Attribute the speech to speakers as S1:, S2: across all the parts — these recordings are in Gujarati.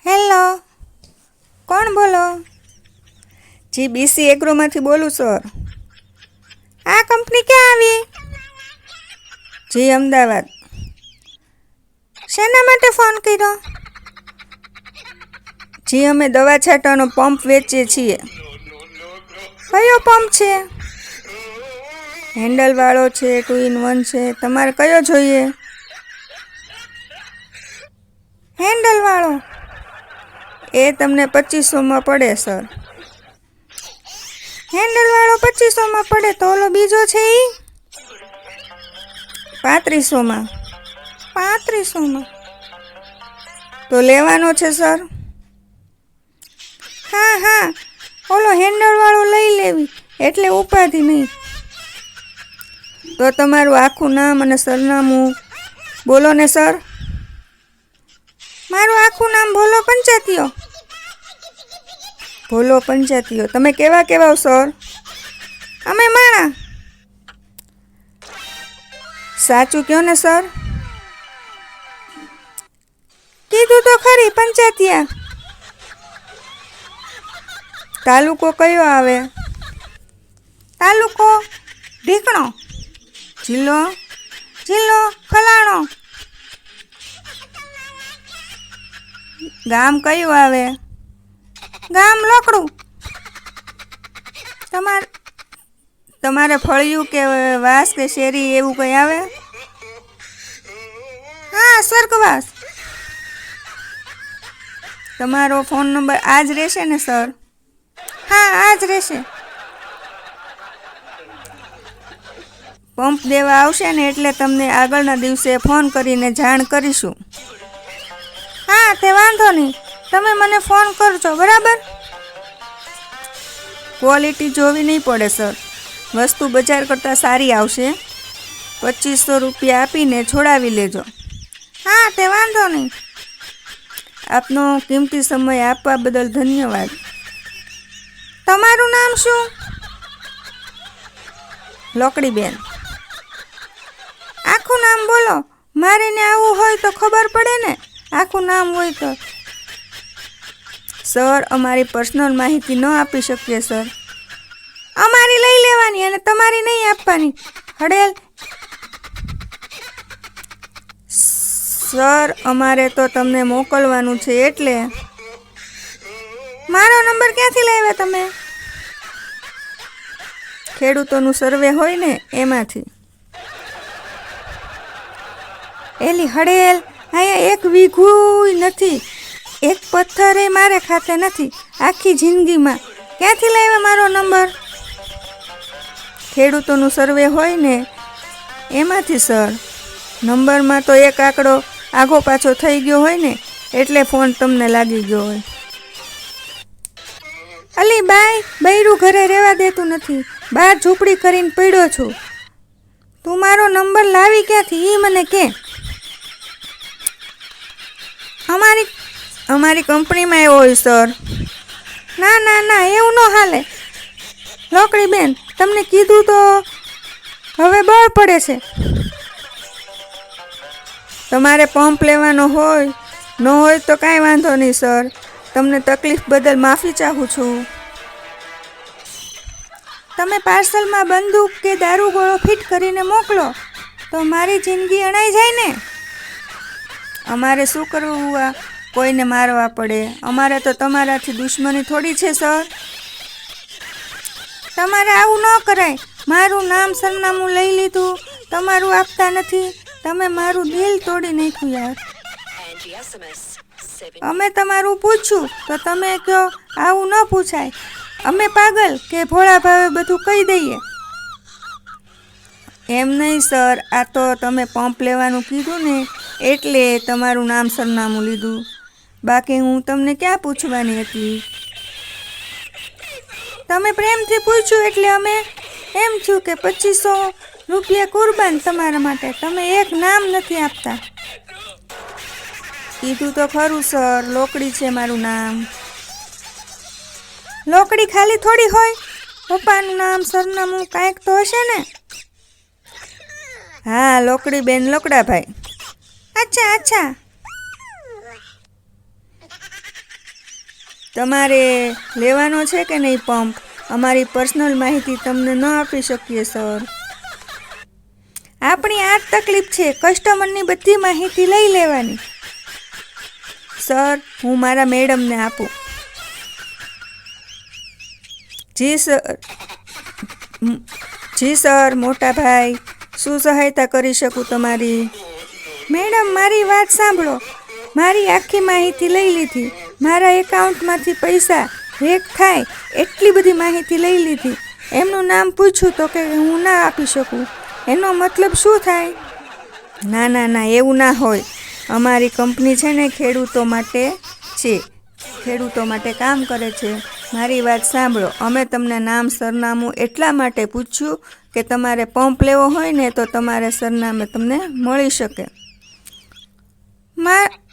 S1: હેલો, કોણ બોલો? જી બીસી એગ્રોમાંથી બોલું સર. આ કંપની ક્યાં આવી? જી અમદાવાદ. શેના માટે ફોન કર્યો? જી અમે દવા છાંટવાનો પંપ વેચીએ છીએ. કયો પંપ છે? હેન્ડલવાળો છે, 2 in 1 છે, તમારે કયો જોઈએ? હેન્ડલવાળો એ તમને 2500માં પડે સર. હેન્ડલવાળો 2500માં પડે તો ઓલો બીજો છે એ 3500માં. 3500માં તો લેવાનો છે સર. હા હા, ઓલો હેન્ડલવાળો લઈ લેવી એટલે ઉપાધિ નહીં. તો તમારું આખું નામ અને સરનામું બોલો ને સર. મારું આખું નામ ભોલો પંચાતીયો. ભોલો પંચાતીયો. તમે કેવા કેવા સર? અમે માણા. સાચું કહો ને સર. કીધું તો ખરી પંચાતીયા. તાલુકો કયો આવે? તાલુકો ઢીકણો. જિલ્લો ફલાણો. ગામ કયું આવે? ગામ લોકડું. તમારે ફળિયું કે વાસ કે શેરી એવું કંઈ આવે? હા, સ્વર્ગવાસ. તમારો ફોન નંબર આ જ રહેશે ને સર? હા, આ જ રહેશે. પંપ દેવા આવશે ને એટલે તમને આગળના દિવસે ફોન કરીને જાણ કરીશું. હા, તે વાંધો નહીં. તમે મને ફોન કરજો, બરાબર? ક્વોલિટી જોવી નહીં પડે સર. વસ્તુ બજાર કરતાં સારી આવશે. 2500 રૂપિયા આપીને છોડાવી લેજો. હા, તે વાંધો નહીં. આપનો કિંમતી સમય આપવા બદલ ધન્યવાદ. તમારું નામ શું? લોકડીબેન. આખું નામ બોલો. મારે ને આવવું હોય તો ખબર પડે ને. આખું નામ હોય તો. સર, અમારી પર્સનલ માહિતી ન આપી શકીએ સર. અમારી લઈ લેવાની અને તમારી નહીં આપવાની. હડેલ. સર, અમારે તો તમને મોકલવાનું છે એટલે. મારો નંબર ક્યાંથી લાવ્યા તમે? ખેડૂતોનું સર્વે હોય ને એમાંથી. એલી હડેલ, અહીંયા 1 વીઘું નથી, 1 પથ્થરે મારે ખાતે નથી આખી જિંદગીમાં. ક્યાંથી લાવ્યા મારો નંબર? ખેડૂતોનું સર્વે હોય ને એમાંથી સર. નંબરમાં તો એક આંકડો આગો પાછો થઈ ગયો હોય ને એટલે ફોન તમને લાગી ગયો હોય. અલી બાય, બૈરું ઘરે રહેવા દેતું નથી. બહાર ઝૂંપડી કરીને પડ્યો છું. તું મારો નંબર લાવી ક્યાંથી એ મને કે. અમારી કંપનીમાં એવો હોય સર. ના ના ના, એવું ન હાલે. લોકડી બેન, તમને કીધું તો હવે બળ પડે છે. તમારે પંપ લેવાનો હોય ન હોય તો કાંઈ વાંધો નહીં સર. તમને તકલીફ બદલ માફી ચાહું છું. તમે પાર્સલમાં બંદૂક કે દારૂગોળો ફિટ કરીને મોકલો તો મારી જિંદગી અણાઈ જાય ને. અમારે શું કરવું? કોઈને મારવા પડે? અમારે તો તમારાથી દુશ્મની થોડી છે સર. તમારે આવું ન કરાય. મારું નામ સરનામું લઈ લીધું, તમારું આપતા નથી. તમે મારું દિલ તોડી નાખ્યું યાર. અમે તમારું પૂછ્યું તો તમે કહો આવું ન પૂછાય. અમે પાગલ કે ભોળા ભાવે બધું કહી દઈએ? એમ નહીં સર, આ તો તમે પંપ લેવાનું કીધું ને એટલે તમારું નામ સરનામું લીધું. બાકી હું તમને ક્યાં પૂછવાની હતી? તમે પ્રેમથી પૂછ્યું એટલે અમે એમ થયું કે 2500 રૂપિયા કુરબાન તમારા માટે. તમે એક નામ નથી આપતા. કીધું તો ખરું સર, લોકડી છે મારું નામ. લોકડી ખાલી થોડી હોય. પપ્પાનું નામ સરનામું કાંઈક તો હશે ને. હા, લોકડી બેન લોકડાભાઈ. અચ્છા. તમારે લેવાનો છે કે નહીં પંપ? અમારી પર્સનલ માહિતી તમને ન આપી શકીએ સર. આપણી આ જ તકલીફ છે, કસ્ટમરની બધી માહિતી લઈ લેવાની. સર, હું મારા મેડમને આપું. જી સર, મોટા ભાઈ, શું સહાયતા કરી શકું તમારી? મેડમ, મારી વાત સાંભળો. મારી આખી માહિતી લઈ લીધી. મારા એકાઉન્ટમાંથી પૈસા હેક થાય એટલી બધી માહિતી લઈ લીધી. એમનું નામ પૂછ્યું તો કે હું ના આપી શકું. એનો મતલબ શું થાય? ના ના ના, એવું ના હોય. અમારી કંપની છે ને ખેડૂતો માટે છે, ખેડૂતો માટે કામ કરે છે. મારી વાત સાંભળો. અમે તમને નામ સરનામું એટલા માટે પૂછ્યું કે તમારે પંપ લેવો હોય ને તો તમારે સરનામે તમને મળી શકે.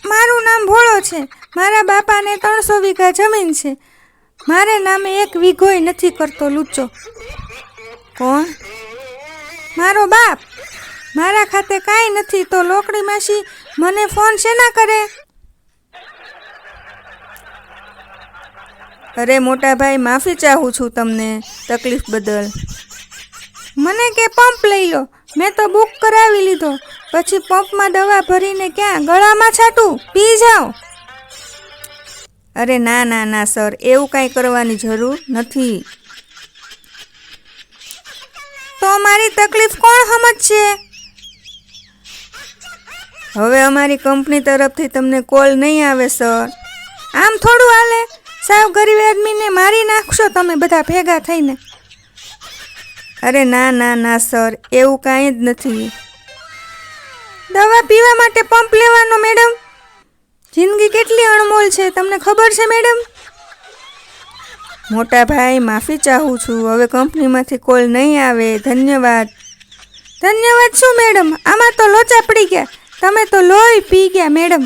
S1: મારું નામ ભોળો છે. મારા બાપાને 300 વીઘા જમીન છે. મારે નામે 1 વીઘોય નથી કરતો લુચ્ચો. કોણ? મારો બાપ. મારા ખાતે કાંઈ નથી તો લોકડી માસી મને ફોન શેના કરે? અરે મોટા ભાઈ, માફી ચાહું છું તમને તકલીફ બદલ. મને કે પંપ લઈ લો. મેં તો બુક કરાવી લીધો. પછી પંપમાં દવા ભરીને ક્યાં ગળામાં છાંટું? પી જાઓ. અરે ના ના ના સર, એવું કાંઈ કરવાની જરૂર નથી. તો મારી તકલીફ કોણ સમજશે? હવે અમારી કંપની તરફથી તમને કોલ નહીં આવે સર. આમ થોડું હાલે. સાવ ગરીબ આદમીને મારી નાખશો તમે બધા ભેગા થઈને. અરે ના ના ના સર, એવું કાંઈ જ નથી. દવા પીવા માટે પંપ લેવાનો મેડમ? જિંદગી કેટલી અણમોલ છે, તમને ખબર છે મેડમ? મોટા ભાઈ, માફી ચાહું છું. હવે કંપનીમાંથી કોલ નહીં આવે. ધન્યવાદ. ધન્યવાદ શું મેડમ? આમાં તો લોચા પડી ગયા. તમે તો લોહી પી ગયા મેડમ.